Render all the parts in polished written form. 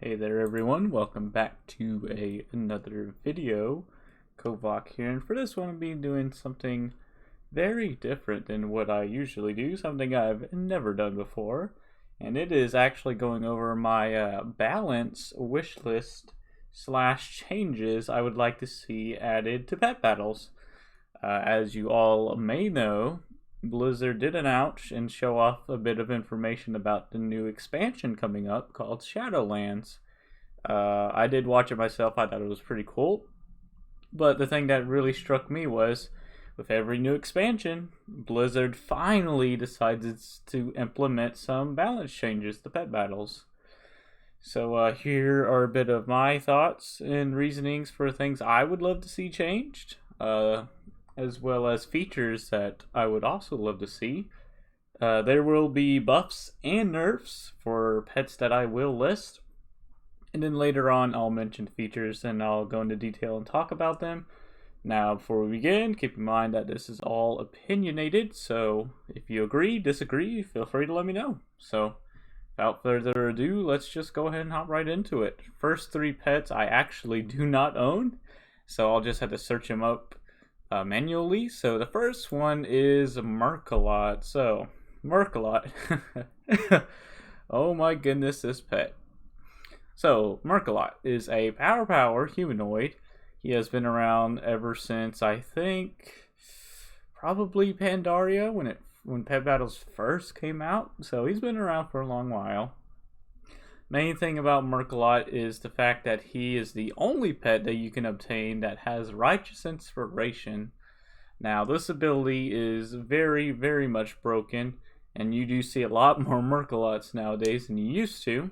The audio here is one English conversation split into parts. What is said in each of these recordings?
Hey there everyone, welcome back to another video. Kovak here, and for this one I'll be doing something very different than what I usually do, something I've never done before, and it is actually going over my balance wish list slash changes I would like to see added to pet battles. As you all may know, Blizzard did announce and show off a bit of information about the new expansion coming up called Shadowlands. I did watch it myself. I thought it was pretty cool. But the thing that really struck me was, with every new expansion, Blizzard finally decides to implement some balance changes to pet battles. So here are a bit of my thoughts and reasonings for things I would love to see changed, as well as features that I would also love to see. There will be buffs and nerfs for pets that I will list. And then later on, I'll mention features and I'll go into detail and talk about them. Now, before we begin, keep in mind that this is all opinionated, so if you agree, disagree, feel free to let me know. So, without further ado, let's just go ahead and hop right into it. First three pets I actually do not own, so I'll just have to search them up manually. So the first one is Merkalot. So, Merkalot. Oh my goodness, this pet. So, Merkalot is a power humanoid. He has been around ever since, I think, probably Pandaria, when Pet Battles first came out. So he's been around for a long while. Main thing about Merkalot is the fact that he is the only pet that you can obtain that has Righteous Inspiration. Now, this ability is very, very much broken, and you do see a lot more Merkalots nowadays than you used to.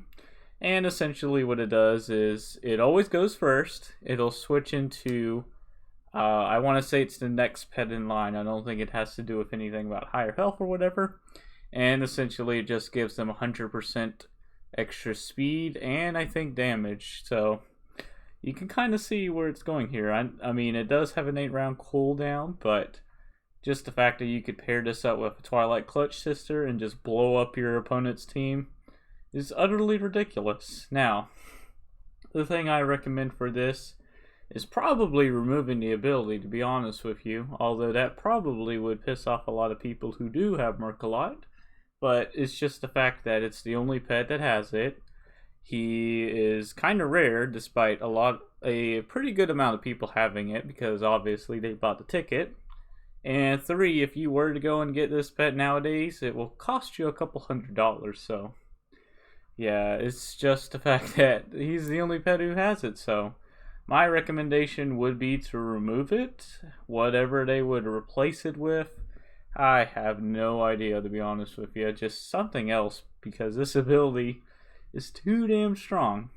And essentially what it does is it always goes first. It'll switch into, I want to say it's the next pet in line. I don't think it has to do with anything about higher health or whatever. And essentially it just gives them 100% extra speed and I think damage. So you can kind of see where it's going here. I mean, it does have an 8-round cooldown, but just the fact that you could pair this up with a Twilight Clutch Sister and just blow up your opponent's team is utterly ridiculous. Now, the thing I recommend for this is probably removing the ability, to be honest with you, although that probably would piss off a lot of people who do have Merkalot, but it's just the fact that it's the only pet that has it. He is kind of rare, despite a pretty good amount of people having it, because obviously they bought the ticket. And 3, if you were to go and get this pet nowadays, it will cost you a couple $100, so yeah, it's just the fact that he's the only pet who has it, so my recommendation would be to remove it. Whatever they would replace it with, I have no idea, to be honest with you. Just something else, because this ability is too damn strong.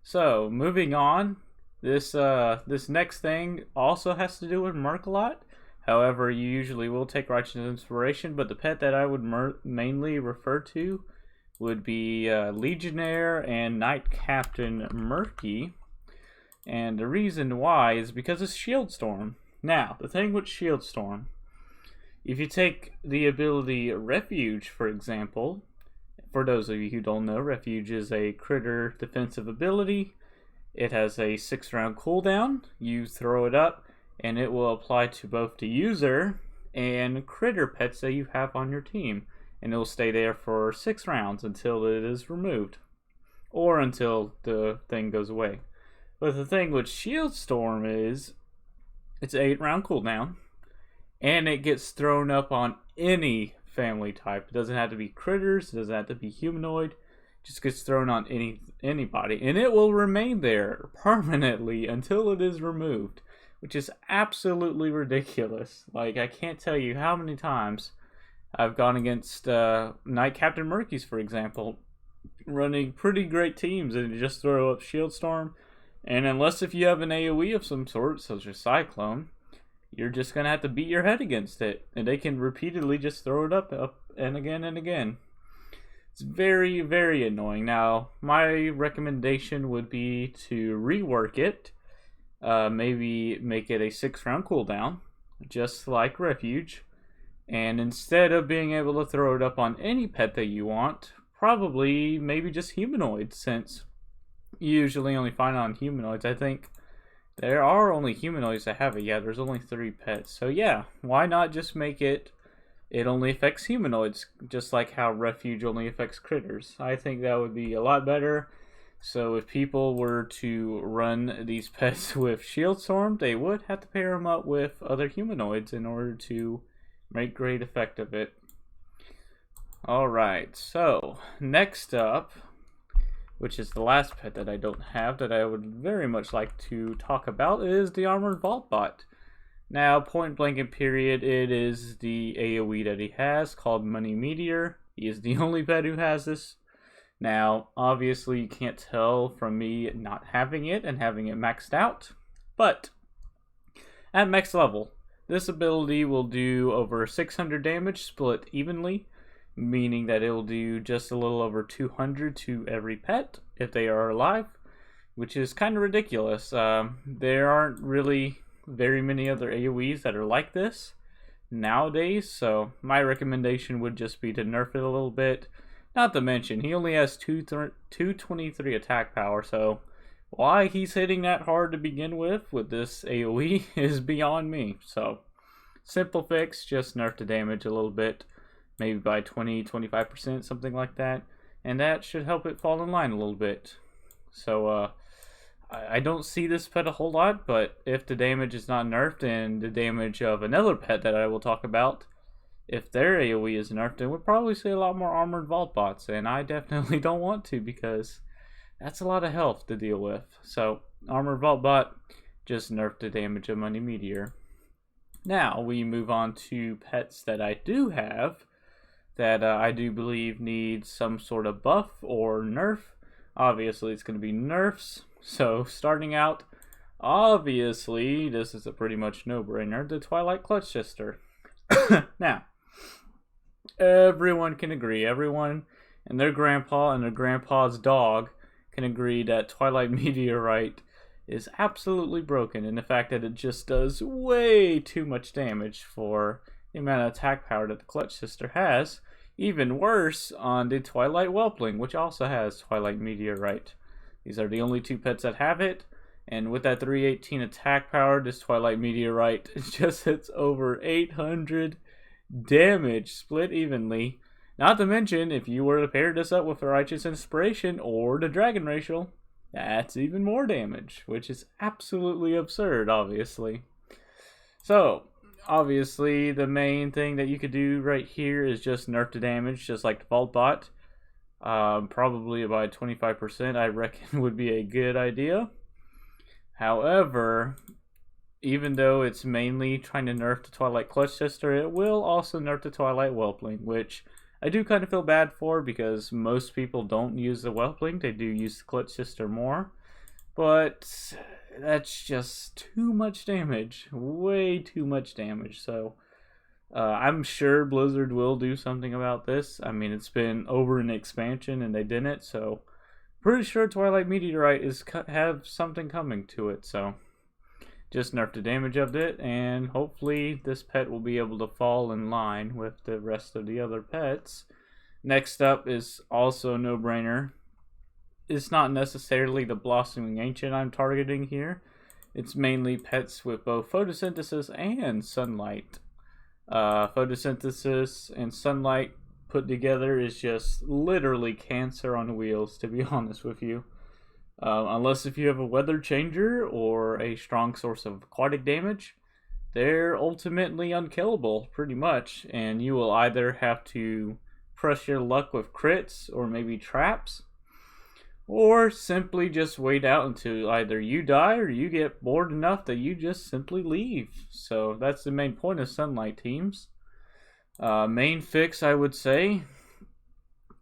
So, moving on, this next thing also has to do with Merkalot. However, you usually will take Righteous Inspiration, but the pet that I would mainly refer to would be Legionnaire and Knight Captain Murky. And the reason why is because of Shield Storm. Now, the thing with Shield Storm, if you take the ability Refuge, for example, for those of you who don't know, Refuge is a critter defensive ability. It has a 6-round cooldown. You throw it up, and it will apply to both the user and critter pets that you have on your team. And it will stay there for 6 rounds until it is removed, or until the thing goes away. But the thing with Shield Storm is, it's an 8-round cooldown, and it gets thrown up on any family type. It doesn't have to be critters, it doesn't have to be humanoid, it just gets thrown on anybody, and it will remain there permanently until it is removed, which is absolutely ridiculous. Like, I can't tell you how many times I've gone against Knight Captain Murky's, for example, running pretty great teams, and just throw up Shield Storm, and unless if you have an AoE of some sort, such as Cyclone, you're just going to have to beat your head against it, and they can repeatedly just throw it up and again and again. It's very, very annoying. Now, my recommendation would be to rework it, maybe make it a 6-round cooldown, just like Refuge. And instead of being able to throw it up on any pet that you want, probably maybe just humanoids, since you usually only find it on humanoids. I think there are only humanoids that have it. Yeah, there's only 3 pets. So yeah, why not just make it only affects humanoids, just like how refuge only affects critters. I think that would be a lot better. So if people were to run these pets with Shield Storm, they would have to pair them up with other humanoids in order to make great effect of it. Alright, so next up, which is the last pet that I don't have that I would very much like to talk about, is the Armored Vault Bot. Now, point blank and period, it is the AoE that he has called Money Meteor. He is the only pet who has this. Now, obviously you can't tell from me not having it and having it maxed out, but at max level, this ability will do over 600 damage split evenly, meaning that it will do just a little over 200 to every pet if they are alive, which is kind of ridiculous. There aren't really very many other AoEs that are like this nowadays, so my recommendation would just be to nerf it a little bit. Not to mention, he only has 223 attack power, so why he's hitting that hard to begin with this AoE is beyond me. So, simple fix, just nerf the damage a little bit, maybe by 20-25%, something like that, and that should help it fall in line a little bit. So, I don't see this pet a whole lot, but if the damage is not nerfed and the damage of another pet that I will talk about, if their AoE is nerfed, then we'll probably see a lot more Armored Vault Bots, and I definitely don't want to because that's a lot of health to deal with. So, Armored Vault Bot, just nerf the damage of Money Meteor. Now, we move on to pets that I do have that I do believe need some sort of buff or nerf. Obviously, it's going to be nerfs. So, starting out, obviously, this is a pretty much no-brainer, the Twilight Clutch Sister. Now, everyone can agree, everyone and their grandpa and their grandpa's dog can agree that Twilight Meteorite is absolutely broken in the fact that it just does way too much damage for the amount of attack power that the Clutch Sister has. Even worse on the Twilight Whelpling, which also has Twilight Meteorite. These are the only 2 pets that have it, and with that 318 attack power, this Twilight Meteorite just hits over 800 damage split evenly. Not to mention, if you were to pair this up with a Righteous Inspiration or the Dragon Racial, that's even more damage, which is absolutely absurd, obviously. So, obviously, the main thing that you could do right here is just nerf the damage, just like the Vault Bot. Probably about 25%, I reckon, would be a good idea. However, even though it's mainly trying to nerf the Twilight Clutch Sister, it will also nerf the Twilight Whelpling, which I do kind of feel bad for because most people don't use the Whelpling. They do use the Clutch Sister more. But that's just too much damage. Way too much damage. So I'm sure Blizzard will do something about this. I mean, it's been over an expansion and they didn't. So pretty sure Twilight Meteorite have something coming to it. So just nerf the damage of it, and hopefully this pet will be able to fall in line with the rest of the other pets. Next up is also a no-brainer. It's not necessarily the Blossoming Ancient I'm targeting here. It's mainly pets with both photosynthesis and sunlight. Photosynthesis and sunlight put together is just literally cancer on wheels, to be honest with you. Unless if you have a weather changer or a strong source of aquatic damage, they're ultimately unkillable, pretty much, and you will either have to press your luck with crits or maybe traps, or simply just wait out until either you die or you get bored enough that you just simply leave. So that's the main point of sunlight teams. Main fix, I would say,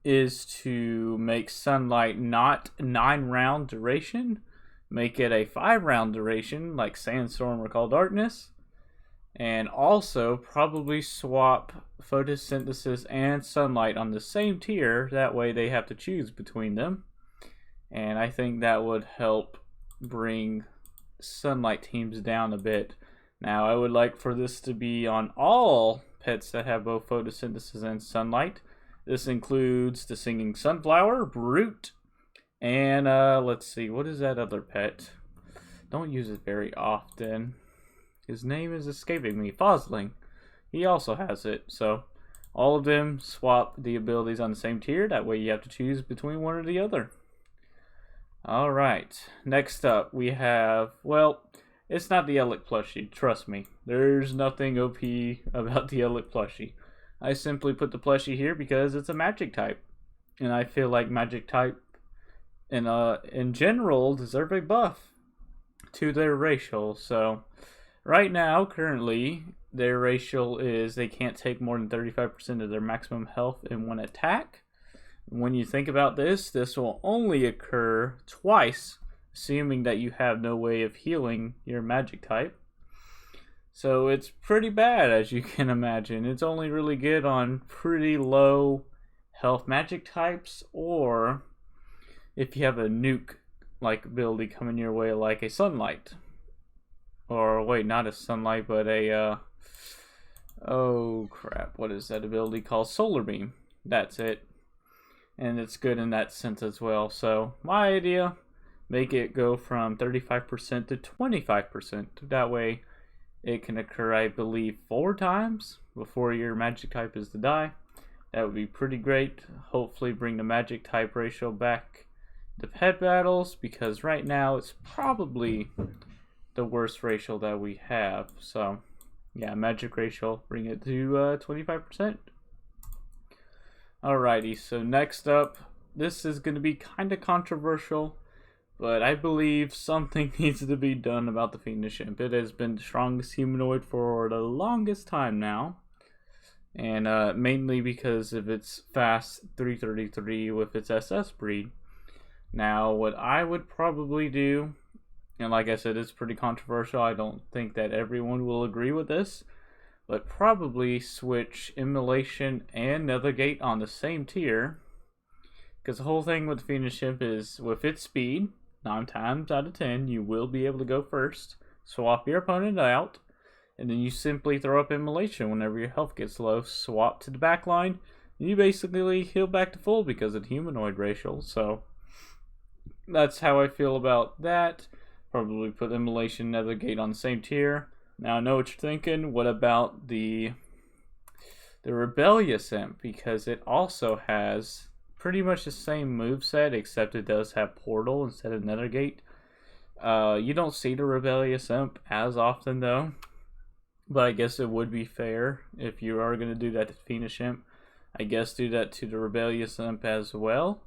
is to make sunlight not 9-round duration, make it a 5-round duration like Sandstorm or Call Darkness, and also probably swap photosynthesis and sunlight on the same tier. That way they have to choose between them, and I think that would help bring sunlight teams down a bit. Now I would like for this to be on all pets that have both photosynthesis and sunlight. This includes the Singing Sunflower, Brute, and let's see, what is that other pet? Don't use it very often. His name is escaping me. Fosling. He also has it. So all of them swap the abilities on the same tier. That way you have to choose between one or the other. Alright. Next up we have, well, it's not the Elec plushie. Trust me. There's nothing OP about the Elec plushie. I simply put the plushie here because it's a magic type. And I feel like magic type in general deserve a buff to their racial. So right now, currently, their racial is they can't take more than 35% of their maximum health in one attack. When you think about this, this will only occur twice, assuming that you have no way of healing your magic type. So it's pretty bad, as you can imagine. It's only really good on pretty low health magic types, or if you have a nuke-like ability coming your way, like a Sunlight. Or wait, not a Sunlight, but a oh crap, what is that ability called? Solar Beam. That's it. And it's good in that sense as well. So my idea, make it go from 35% to 25%. That way it can occur, I believe, 4 times before your magic type is to die. That would be pretty great. Hopefully bring the magic type ratio back to pet battles, because right now it's probably the worst racial that we have. So yeah, magic racial, bring it to 25%. Alrighty, so next up, this is going to be kind of controversial, but I believe something needs to be done about the Fiendish Imp. It has been the strongest humanoid for the longest time now, and mainly because of its fast 333 with its SS breed. Now, what I would probably do, and like I said, it's pretty controversial. I don't think that everyone will agree with this, but probably switch Immolation and Nethergate on the same tier. Because the whole thing with the Fiendish Imp is, with its speed, 9 times out of 10, you will be able to go first. Swap your opponent out, and then you simply throw up Immolation whenever your health gets low. Swap to the back line, and you basically heal back to full because of the humanoid racial. So that's how I feel about that. Probably put Immolation and Nethergate on the same tier. Now I know what you're thinking. What about the Rebellious Imp? Because it also has pretty much the same moveset, except it does have Portal instead of Nethergate. You don't see the Rebellious Imp as often though, but I guess it would be fair if you are going to do that to Fiendish Imp. I guess do that to the Rebellious Imp as well.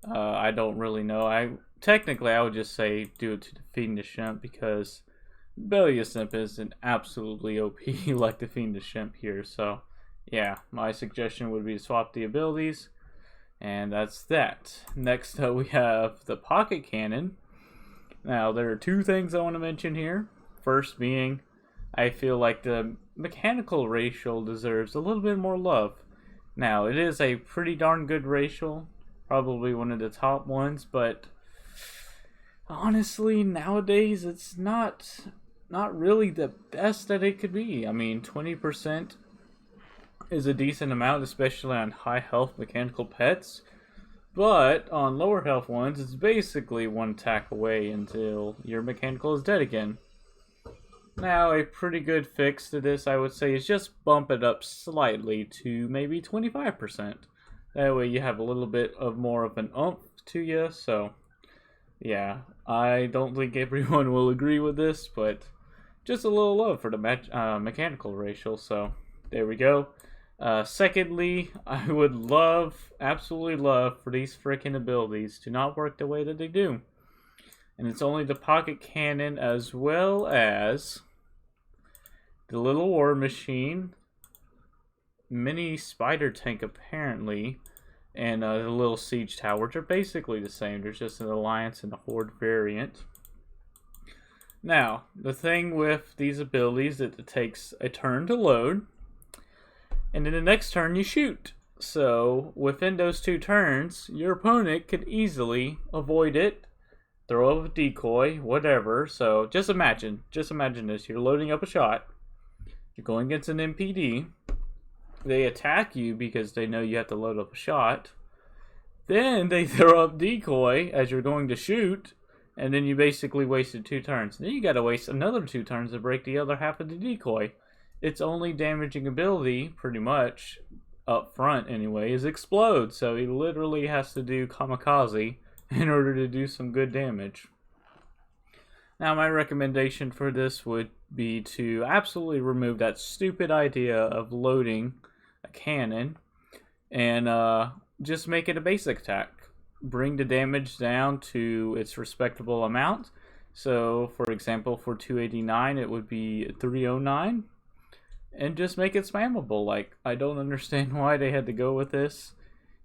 I don't really know. Technically I would just say do it to the Fiendish Imp, because Rebellious Imp isn't absolutely OP like the Fiendish Imp here. So yeah, my suggestion would be to swap the abilities, and that's that. Next up we have the Pocket Cannon. Now there are 2 things I want to mention here. First being, I feel like the mechanical racial deserves a little bit more love. Now it is a pretty darn good racial, probably one of the top ones, but honestly nowadays it's not really the best that it could be. I mean, 20% is a decent amount, especially on high health mechanical pets, but on lower health ones it's basically 1 attack away until your mechanical is dead again. Now a pretty good fix to this, I would say, is just bump it up slightly to maybe 25%. That way you have a little bit of more of an oomph to you. So yeah, I don't think everyone will agree with this, but just a little love for the mechanical racial. So there we go. Secondly, I would absolutely love for these freaking abilities to not work the way that they do. And it's only the Pocket Cannon as well as the Little War Machine, Mini Spider Tank apparently, and the Little Siege Tower, which are basically the same. There's just an Alliance and a Horde variant. Now, the thing with these abilities is it takes a turn to load, and then the next turn you shoot. So within those 2 turns, your opponent could easily avoid it, throw up a decoy, whatever. So just imagine this. You're loading up a shot, you're going against an MPD, they attack you because they know you have to load up a shot. Then they throw up decoy as you're going to shoot, and then you basically wasted 2 turns. Then you gotta waste another 2 turns to break the other half of the decoy. Its only damaging ability, pretty much, up front anyway, is explode. So he literally has to do kamikaze in order to do some good damage. Now my recommendation for this would be to absolutely remove that stupid idea of loading a cannon and just make it a basic attack. Bring the damage down to its respectable amount. So for example, for 289 it would be 309. And just make it spammable. Like, I don't understand why they had to go with this.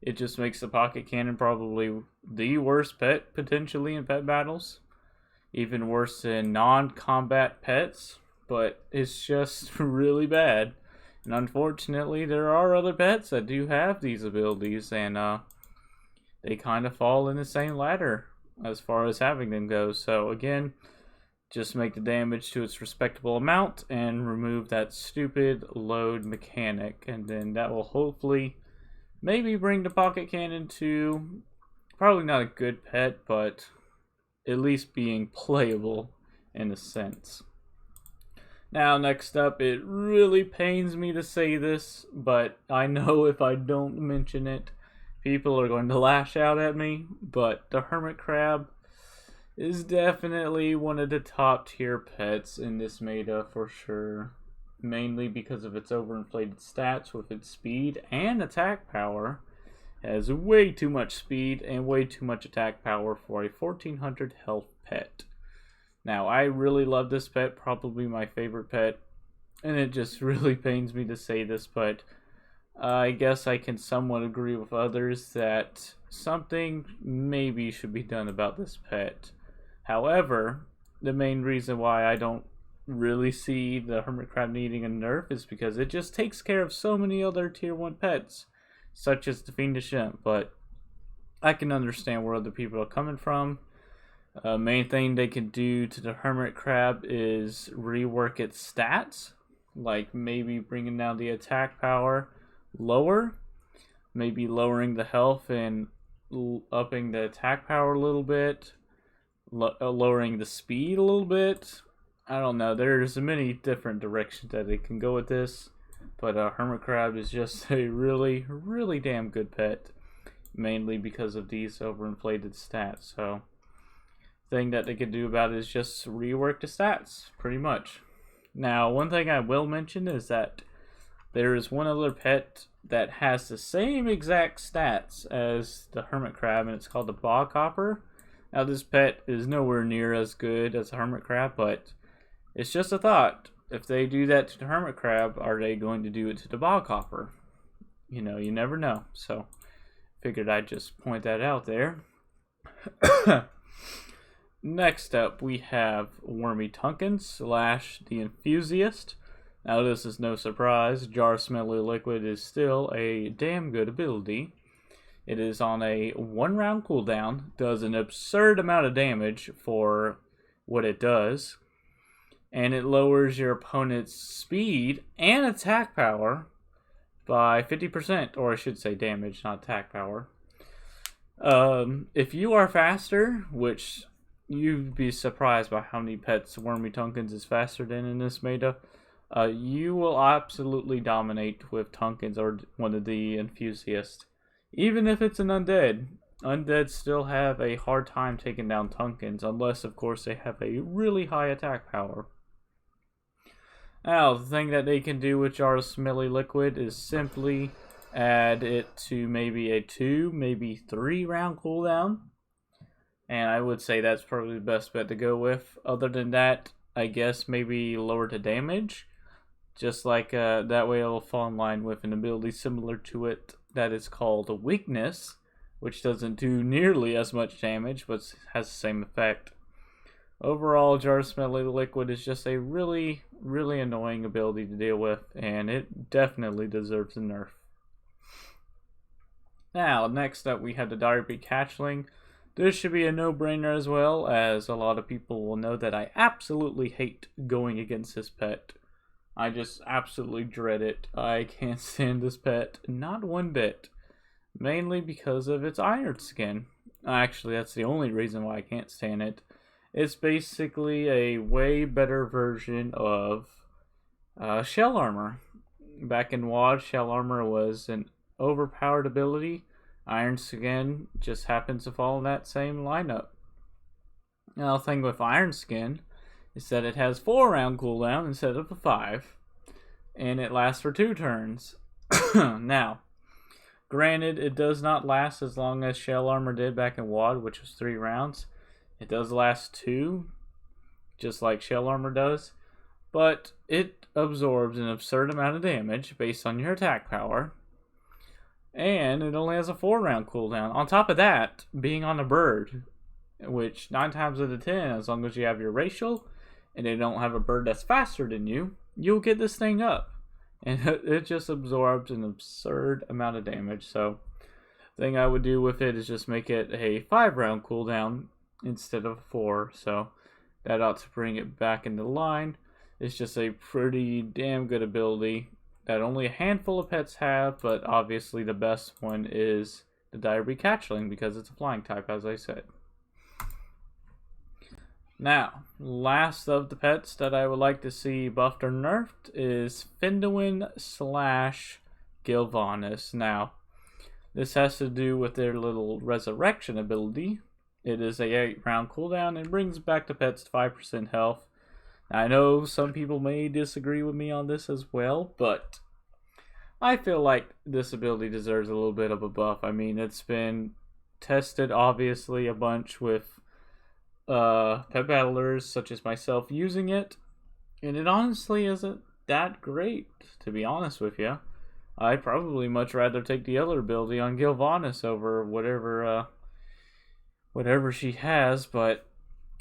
It just makes the pocket cannon probably the worst pet potentially in pet battles. Even worse than non-combat pets. But it's just really bad. And unfortunately, there are other pets that do have these abilities, and they kind of fall in the same ladder as far as having them goes. So again, just make the damage to its respectable amount and remove that stupid load mechanic, and then that will hopefully maybe bring the pocket cannon to probably not a good pet, but at least being playable in a sense. Now, next up, it really pains me to say this, but I know if I don't mention it, people are going to lash out at me, but the Hermit Crab is definitely one of the top tier pets in this meta for sure. Mainly because of its overinflated stats with its speed and attack power. It has way too much speed and way too much attack power for a 1400 health pet. Now, I really love this pet, probably my favorite pet, and it just really pains me to say this, but I guess I can somewhat agree with others that something maybe should be done about this pet. However, the main reason why I don't really see the Hermit Crab needing a nerf is because it just takes care of so many other tier 1 pets, such as the Fiendish Imp, but I can understand where other people are coming from. Main thing they can do to the Hermit Crab is rework its stats, like maybe bringing down the attack power lower, maybe lowering the health and upping the attack power a little bit, lowering the speed a little bit. I don't know, there's many different directions that they can go with this, but Hermit Crab is just a really, really damn good pet, mainly because of these overinflated stats. So thing that they could do about it is just rework the stats, pretty much. Now, one thing I will mention is that there is one other pet that has the same exact stats as the Hermit Crab, and it's called the Bog Hopper. Now, this pet is nowhere near as good as the Hermit Crab, but it's just a thought. If they do that to the Hermit Crab, are they going to do it to the Bog Hopper? You know, you never know. So, figured I'd just point that out there. Next up, we have Wormy Tunkins / the Enthusiast. Now, this is no surprise. Jar Smelly Liquid is still a damn good ability. It is on a 1 round cooldown, does an absurd amount of damage for what it does, and it lowers your opponent's speed and attack power by 50%, or I should say damage, not attack power. If you are faster, which you'd be surprised by how many pets Wormy Tunkins is faster than in this meta, you will absolutely dominate with Tunkins or one of the Enthusiasts. Even if it's an undead, undead still have a hard time taking down Tunkins, unless of course they have a really high attack power. Now, the thing that they can do with Jar of Smelly Liquid is simply add it to maybe a 2, maybe 3 round cooldown. And I would say that's probably the best bet to go with. Other than that, I guess maybe lower the damage. Just like that way it'll fall in line with an ability similar to it that is called a Weakness, which doesn't do nearly as much damage, but has the same effect. Overall, Jar of Smelly Liquid is just a really, really annoying ability to deal with, and it definitely deserves a nerf. Now, next up we have the Dire Beak Hatchling. This should be a no-brainer as well, as a lot of people will know that I absolutely hate going against this pet. I just absolutely dread it. I can't stand this pet, not one bit. Mainly because of its iron skin. Actually, that's the only reason why I can't stand it. It's basically a way better version of shell armor. Back in WoD, shell armor was an overpowered ability. Iron skin just happens to fall in that same lineup. Now, the thing with iron skin is that it has 4-round cooldown instead of a 5, and it lasts for 2 turns. Now, granted, it does not last as long as shell armor did back in WoD, which was 3 rounds. It does last 2, just like shell armor does, but it absorbs an absurd amount of damage based on your attack power, and it only has a 4-round cooldown. On top of that, being on a bird, which 9 times out of 10, as long as you have your racial, and they don't have a bird that's faster than you, you'll get this thing up. And it just absorbs an absurd amount of damage. So, the thing I would do with it is just make it a 5-round cooldown instead of 4. So, that ought to bring it back into line. It's just a pretty damn good ability that only a handful of pets have, but obviously the best one is the Diary Catchling because it's a flying type, as I said. Now, last of the pets that I would like to see buffed or nerfed is Finduin / Gilvanus. Now, this has to do with their little resurrection ability. It is a 8-round cooldown and brings back the pets to 5% health. I know some people may disagree with me on this as well, but I feel like this ability deserves a little bit of a buff. I mean, it's been tested obviously a bunch with pet battlers such as myself using it, and it honestly isn't that great, to be honest with you. I'd probably much rather take the other ability on Gilvanus over whatever she has, but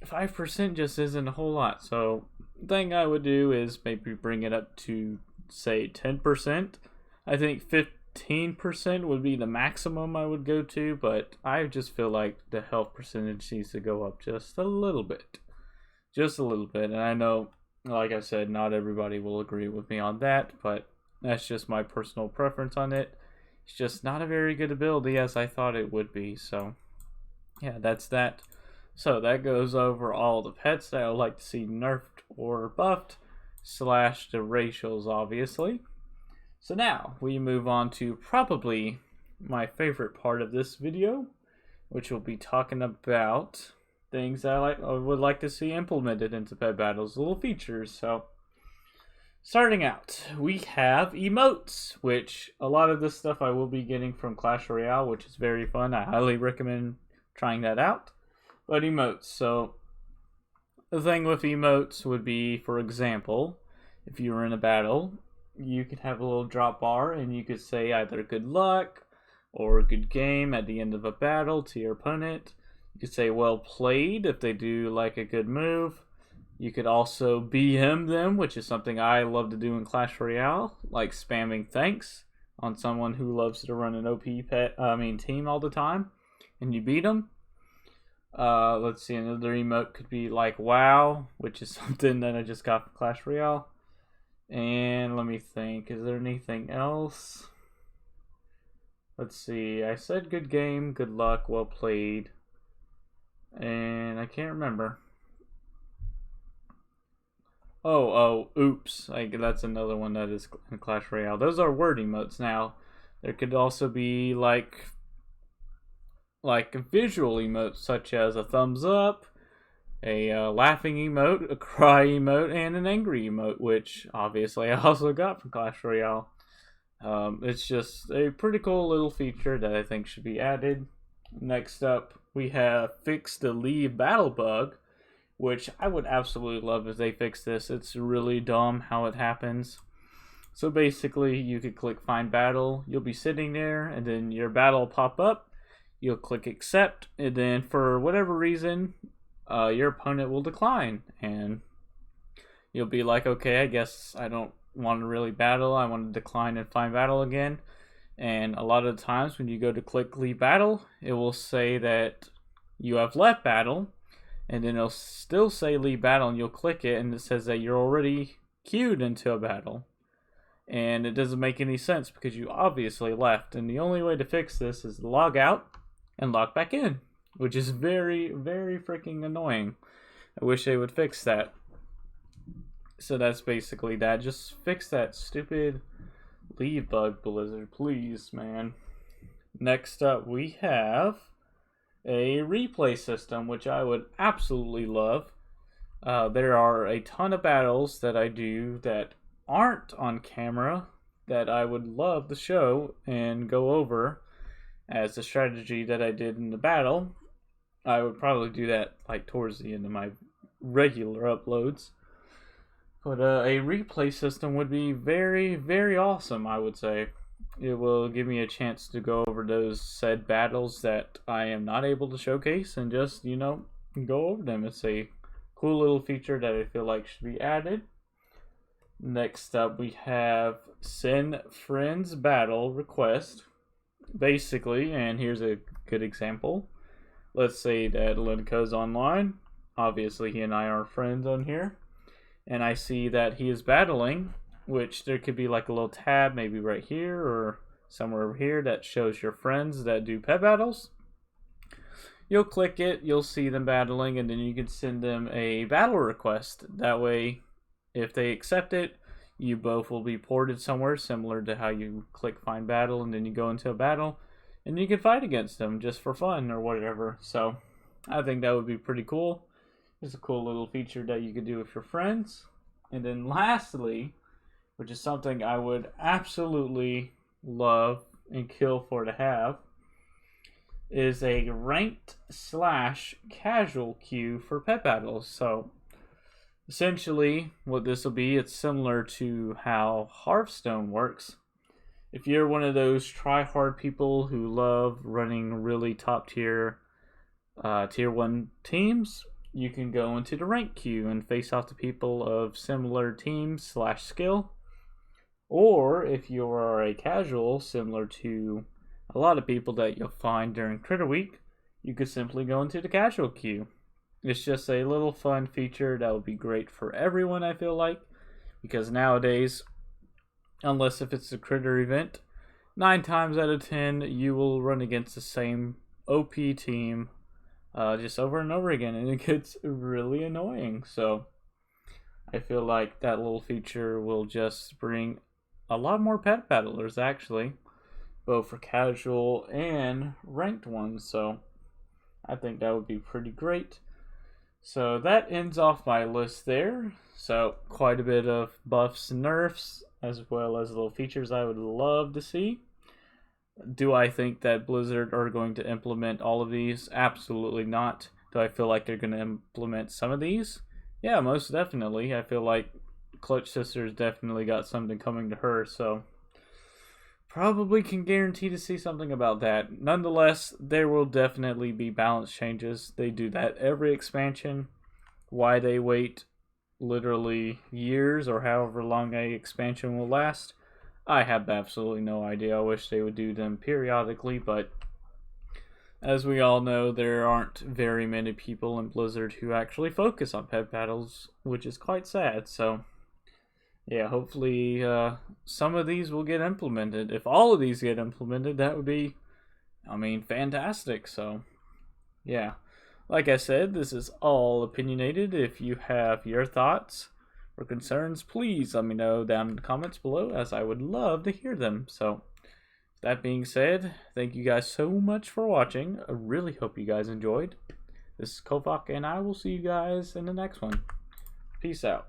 5% just isn't a whole lot. So the thing I would do is maybe bring it up to, say, 10%. I think 15% would be the maximum I would go to, but I just feel like the health percentage needs to go up just a little bit. Just a little bit. And I know, like I said, not everybody will agree with me on that, but that's just my personal preference on it. It's just not a very good ability as I thought it would be. So, yeah, that's that. So that goes over all the pets that I would like to see nerfed or buffed, / the racials, obviously. So now, we move on to probably my favorite part of this video, which will be talking about things that I would like to see implemented into pet battles, little features. So, starting out, we have emotes, which a lot of this stuff I will be getting from Clash Royale, which is very fun. I highly recommend trying that out. But emotes, so the thing with emotes would be, for example, if you were in a battle, you could have a little drop bar and you could say either good luck or good game at the end of a battle to your opponent. You could say well played if they do like a good move. You could also BM them, which is something I love to do in Clash Royale, like spamming thanks on someone who loves to run an OP team all the time, and you beat them. Let's see, another emote could be like wow, which is something that I just got from Clash Royale. And let me think, is there anything else? Let's see, I said good game, good luck, well played, and I can't remember. Oh, oops, that's another one that is in Clash Royale. Those are word emotes. Now, there could also be like visual emotes such as a thumbs up, a laughing emote, a cry emote, and an angry emote, which obviously I also got from Clash Royale. It's just a pretty cool little feature that I think should be added. Next up, we have Fix the Leave Battle bug, which I would absolutely love if they fix this. It's really dumb how it happens. So basically, you could click Find Battle, you'll be sitting there, and then your battle will pop up. You'll click Accept, and then for whatever reason, your opponent will decline, and you'll be like, okay, I guess I don't want to really battle, I want to decline and find battle again. And a lot of the times when you go to click leave battle, it will say that you have left battle, and then it'll still say leave battle, and you'll click it and it says that you're already queued into a battle. And it doesn't make any sense because you obviously left. And the only way to fix this is to log out and log back in, which is very, very freaking annoying. I wish they would fix that. So that's basically that. Just fix that stupid leave bug, Blizzard, please, man. Next up, we have a replay system, which I would absolutely love. There are a ton of battles that I do that aren't on camera that I would love to show and go over as a strategy that I did in the battle. I would probably do that like towards the end of my regular uploads. But a replay system would be very, very awesome, I would say. It will give me a chance to go over those said battles that I am not able to showcase and just, go over them. It's a cool little feature that I feel like should be added. Next up, we have Send Friends Battle Request. Basically, and here's a good example. Let's say that Linko's online. Obviously, he and I are friends on here. And I see that he is battling, which there could be like a little tab maybe right here or somewhere over here that shows your friends that do pet battles. You'll click it, you'll see them battling, and then you can send them a battle request. That way, if they accept it, you both will be ported somewhere similar to how you click find battle and then you go into a battle and you can fight against them just for fun or whatever. So I think that would be pretty cool. It's a cool little feature that you could do with your friends. And then lastly, which is something I would absolutely love and kill for to have, is a ranked / casual queue for pet battles. So essentially what this will be, it's similar to how Hearthstone works. If you're one of those try-hard people who love running really top tier tier 1 teams, you can go into the rank queue and face off to people of similar teams / skill. Or if you are a casual, similar to a lot of people that you'll find during Critter Week, you could simply go into the casual queue. It's just a little fun feature that would be great for everyone, I feel like, because nowadays, unless if it's a Critter event, 9 times out of 10 you will run against the same OP team just over and over again, and it gets really annoying. So I feel like that little feature will just bring a lot more pet battlers, actually, both for casual and ranked ones. So I think that would be pretty great. So that ends off my list there. So quite a bit of buffs and nerfs, as well as little features I would love to see. Do I think that Blizzard are going to implement all of these? Absolutely not. Do I feel like they're going to implement some of these? Yeah, most definitely. I feel like Clutch Sisters definitely got something coming to her, so probably can guarantee to see something about that. Nonetheless, there will definitely be balance changes. They do that every expansion. Why they wait literally years or however long a expansion will last, I have absolutely no idea. I wish they would do them periodically, but as we all know, there aren't very many people in Blizzard who actually focus on pet battles, which is quite sad. So yeah, hopefully some of these will get implemented. If all of these get implemented, that would be, fantastic. So yeah, like I said, this is all opinionated. If you have your thoughts or concerns, please let me know down in the comments below, as I would love to hear them. So that being said, thank you guys so much for watching. I really hope you guys enjoyed. This is Kofak, and I will see you guys in the next one. Peace out.